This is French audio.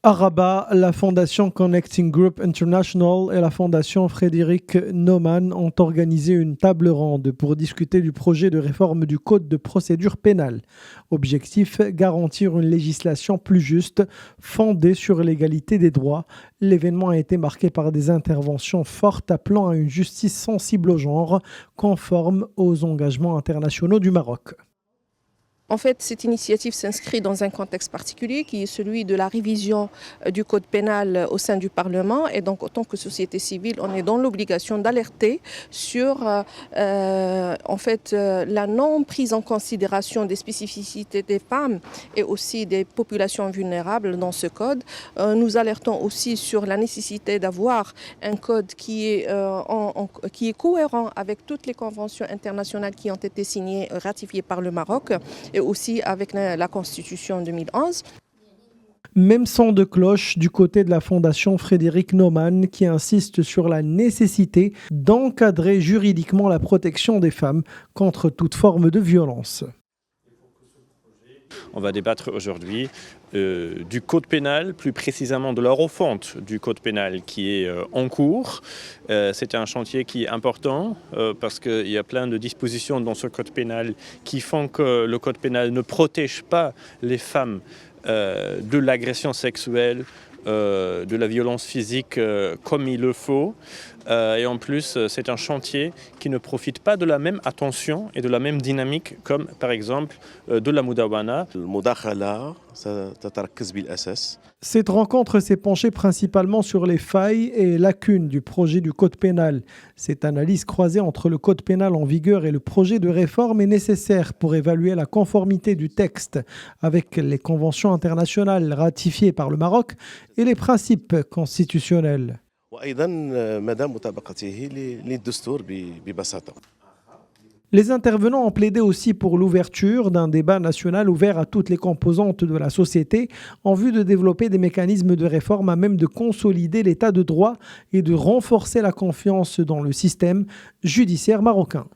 À Rabat, la fondation Connecting Group International et la fondation Frédéric Naumann ont organisé une table ronde pour discuter du projet de réforme du Code de procédure pénale. Objectif, garantir une législation plus juste, fondée sur l'égalité des droits. L'événement a été marqué par des interventions fortes appelant à une justice sensible au genre, conforme aux engagements internationaux du Maroc. En fait, cette initiative s'inscrit dans un contexte particulier qui est celui de la révision du code pénal au sein du Parlement. Et donc, en tant que société civile, on est dans l'obligation d'alerter sur la non prise en considération des spécificités des femmes et aussi des populations vulnérables dans ce code. Nous alertons aussi sur la nécessité d'avoir un code qui est cohérent avec toutes les conventions internationales qui ont été signées, ratifiées par le Maroc. Et aussi avec la Constitution 2011. Même son de cloche du côté de la fondation Frédéric Naumann qui insiste sur la nécessité d'encadrer juridiquement la protection des femmes contre toute forme de violence. On va débattre aujourd'hui du code pénal, plus précisément de la refonte du code pénal qui est en cours. C'est un chantier qui est important parce qu'il y a plein de dispositions dans ce code pénal qui font que le code pénal ne protège pas les femmes de l'agression sexuelle, de la violence physique comme il le faut. Et en plus, c'est un chantier qui ne profite pas de la même attention et de la même dynamique comme par exemple de la Moudawana. Cette rencontre s'est penchée principalement sur les failles et lacunes du projet du code pénal. Cette analyse croisée entre le code pénal en vigueur et le projet de réforme est nécessaire pour évaluer la conformité du texte avec les conventions internationales ratifiées par le Maroc et les principes constitutionnels. Les intervenants ont plaidé aussi pour l'ouverture d'un débat national ouvert à toutes les composantes de la société en vue de développer des mécanismes de réforme à même de consolider l'état de droit et de renforcer la confiance dans le système judiciaire marocain.